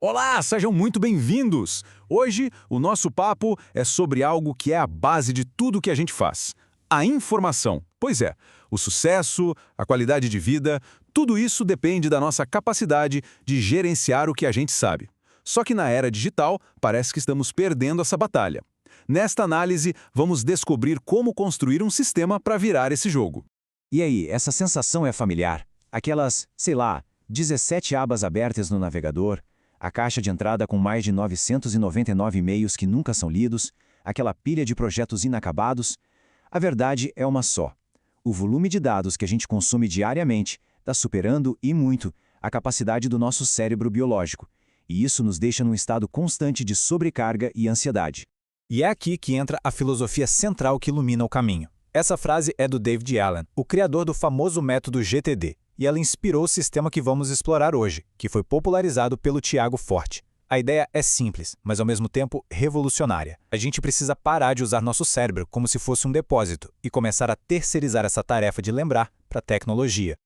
Olá, sejam muito bem-vindos! Hoje, o nosso papo é sobre algo que é a base de tudo que a gente faz: a informação. Pois é, o sucesso, a qualidade de vida, tudo isso depende da nossa capacidade de gerenciar o que a gente sabe. Só que na era digital, parece que estamos perdendo essa batalha. Nesta análise, vamos descobrir como construir um sistema para virar esse jogo. E aí, essa sensação é familiar? Aquelas, sei lá, 17 abas abertas no navegador, a caixa de entrada com mais de 999 e-mails que nunca são lidos, aquela pilha de projetos inacabados? A verdade é uma só. O volume de dados que a gente consome diariamente está superando, e muito, a capacidade do nosso cérebro biológico. E isso nos deixa num estado constante de sobrecarga e ansiedade. E é aqui que entra a filosofia central que ilumina o caminho. Essa frase é do David Allen, o criador do famoso método GTD, e ela inspirou o sistema que vamos explorar hoje, que foi popularizado pelo Tiago Forte. A ideia é simples, mas ao mesmo tempo revolucionária. A gente precisa parar de usar nosso cérebro como se fosse um depósito e começar a terceirizar essa tarefa de lembrar para a tecnologia.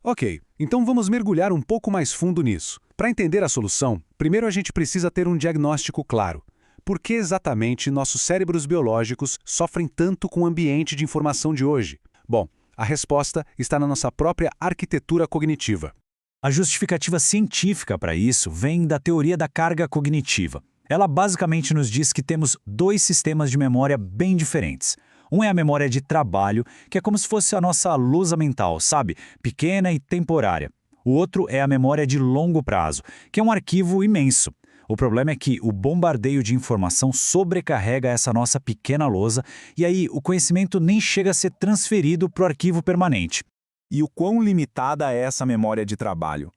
Ok, então vamos mergulhar um pouco mais fundo nisso. Para entender a solução, primeiro a gente precisa ter um diagnóstico claro. Por que exatamente nossos cérebros biológicos sofrem tanto com o ambiente de informação de hoje? Bom, a resposta está na nossa própria arquitetura cognitiva. A justificativa científica para isso vem da teoria da carga cognitiva. Ela basicamente nos diz que temos dois sistemas de memória bem diferentes. Um é a memória de trabalho, que é como se fosse a nossa lousa mental, sabe? Pequena e temporária. O outro é a memória de longo prazo, que é um arquivo imenso. O problema é que o bombardeio de informação sobrecarrega essa nossa pequena lousa e aí o conhecimento nem chega a ser transferido para o arquivo permanente. E o quão limitada é essa memória de trabalho?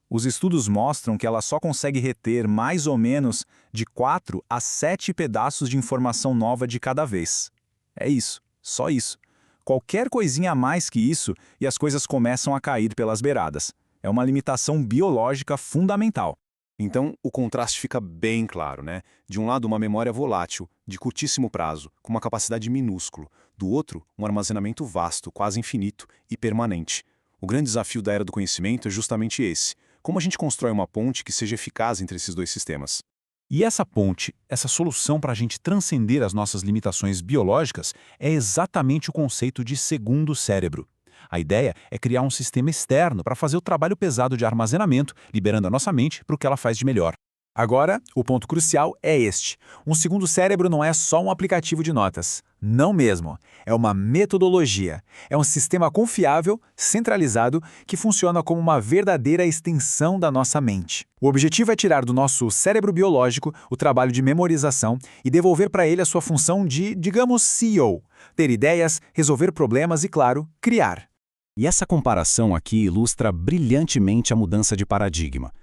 Os estudos mostram que ela só consegue reter mais ou menos de 4 a 7 pedaços de informação nova de cada vez. É isso, só isso. Qualquer coisinha a mais que isso e as coisas começam a cair pelas beiradas. É uma limitação biológica fundamental. Então, o contraste fica bem claro, né? De um lado, uma memória volátil, de curtíssimo prazo, com uma capacidade minúscula. Do outro, um armazenamento vasto, quase infinito e permanente. O grande desafio da era do conhecimento é justamente esse. Como a gente constrói uma ponte que seja eficaz entre esses dois sistemas? E essa ponte, essa solução para a gente transcender as nossas limitações biológicas, é exatamente o conceito de segundo cérebro. A ideia é criar um sistema externo para fazer o trabalho pesado de armazenamento, liberando a nossa mente para o que ela faz de melhor. Agora, o ponto crucial é este. Um segundo cérebro não é só um aplicativo de notas. Não mesmo. É uma metodologia. É um sistema confiável, centralizado, que funciona como uma verdadeira extensão da nossa mente. O objetivo é tirar do nosso cérebro biológico o trabalho de memorização e devolver para ele a sua função de, digamos, CEO. Ter ideias, resolver problemas e, claro, criar. E essa comparação aqui ilustra brilhantemente a mudança de paradigma.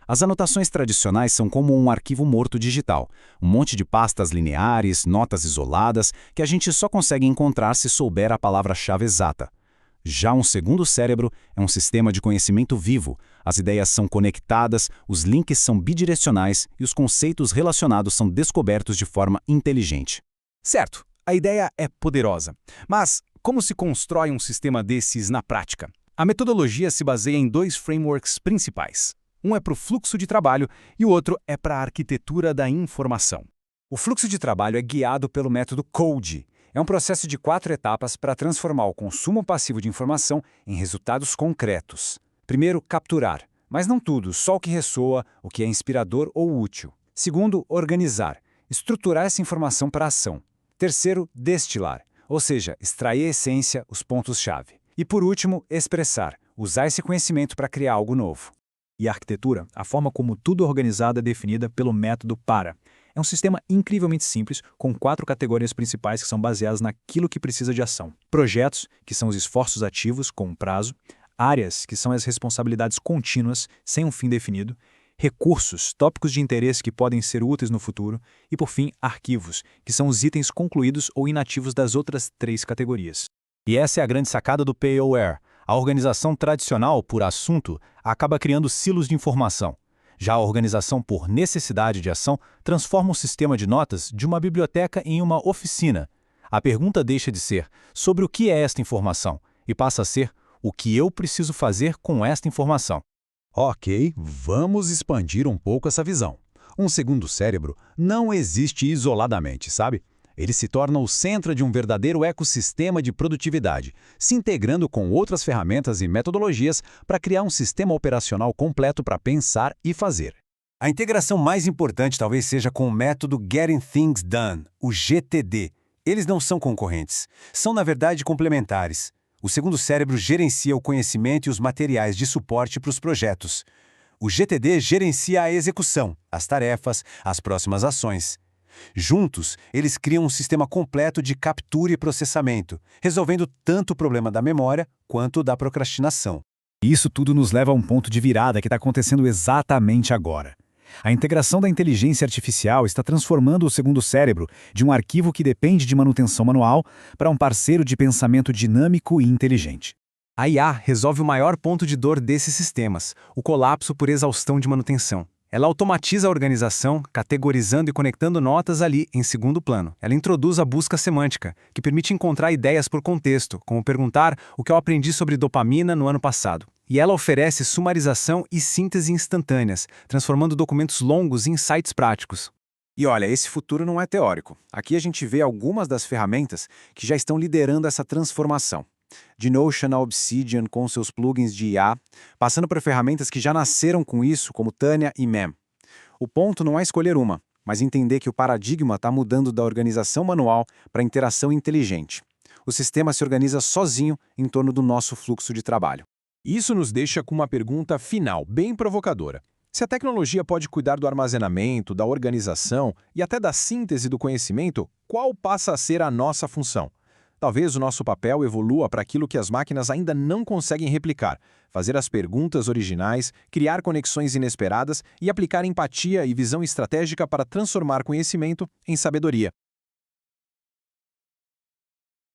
As anotações tradicionais são como um arquivo morto digital, um monte de pastas lineares, notas isoladas, que a gente só consegue encontrar se souber a palavra-chave exata. Já um segundo cérebro é um sistema de conhecimento vivo. As ideias são conectadas, os links são bidirecionais e os conceitos relacionados são descobertos de forma inteligente. Certo, a ideia é poderosa. Mas como se constrói um sistema desses na prática? A metodologia se baseia em dois frameworks principais. Um é para o fluxo de trabalho e o outro é para a arquitetura da informação. O fluxo de trabalho é guiado pelo método CODE. É um processo de 4 etapas para transformar o consumo passivo de informação em resultados concretos. Primeiro, capturar, mas não tudo, só o que ressoa, o que é inspirador ou útil. Segundo, organizar, estruturar essa informação para ação. Terceiro, destilar, ou seja, extrair a essência, os pontos-chave. E por último, expressar, usar esse conhecimento para criar algo novo. E a arquitetura, a forma como tudo é organizado é definida pelo método PARA. É um sistema incrivelmente simples, com 4 categorias principais que são baseadas naquilo que precisa de ação. Projetos, que são os esforços ativos com um prazo. Áreas, que são as responsabilidades contínuas, sem um fim definido. Recursos, tópicos de interesse que podem ser úteis no futuro. E, por fim, arquivos, que são os itens concluídos ou inativos das outras 3 categorias. E essa é a grande sacada do PAOR. A organização tradicional por assunto acaba criando silos de informação. Já a organização por necessidade de ação transforma o sistema de notas de uma biblioteca em uma oficina. A pergunta deixa de ser sobre o que é esta informação e passa a ser o que eu preciso fazer com esta informação. Ok, vamos expandir um pouco essa visão. Um segundo cérebro não existe isoladamente, sabe? Ele se torna o centro de um verdadeiro ecossistema de produtividade, se integrando com outras ferramentas e metodologias para criar um sistema operacional completo para pensar e fazer. A integração mais importante talvez seja com o método Getting Things Done, o GTD. Eles não são concorrentes, são na verdade complementares. O segundo cérebro gerencia o conhecimento e os materiais de suporte para os projetos. O GTD gerencia a execução, as tarefas, as próximas ações. Juntos, eles criam um sistema completo de captura e processamento, resolvendo tanto o problema da memória quanto o da procrastinação. E isso tudo nos leva a um ponto de virada que está acontecendo exatamente agora. A integração da inteligência artificial está transformando o segundo cérebro de um arquivo que depende de manutenção manual para um parceiro de pensamento dinâmico e inteligente. A IA resolve o maior ponto de dor desses sistemas, o colapso por exaustão de manutenção. Ela automatiza a organização, categorizando e conectando notas ali em segundo plano. Ela introduz a busca semântica, que permite encontrar ideias por contexto, como perguntar o que eu aprendi sobre dopamina no ano passado. E ela oferece sumarização e síntese instantâneas, transformando documentos longos em insights práticos. E olha, esse futuro não é teórico. Aqui a gente vê algumas das ferramentas que já estão liderando essa transformação. De Notion a Obsidian com seus plugins de IA, passando por ferramentas que já nasceram com isso, como Tanya e Mem. O ponto não é escolher uma, mas entender que o paradigma está mudando da organização manual para a interação inteligente. O sistema se organiza sozinho em torno do nosso fluxo de trabalho. Isso nos deixa com uma pergunta final, bem provocadora. Se a tecnologia pode cuidar do armazenamento, da organização e até da síntese do conhecimento, qual passa a ser a nossa função? Talvez o nosso papel evolua para aquilo que as máquinas ainda não conseguem replicar, fazer as perguntas originais, criar conexões inesperadas e aplicar empatia e visão estratégica para transformar conhecimento em sabedoria.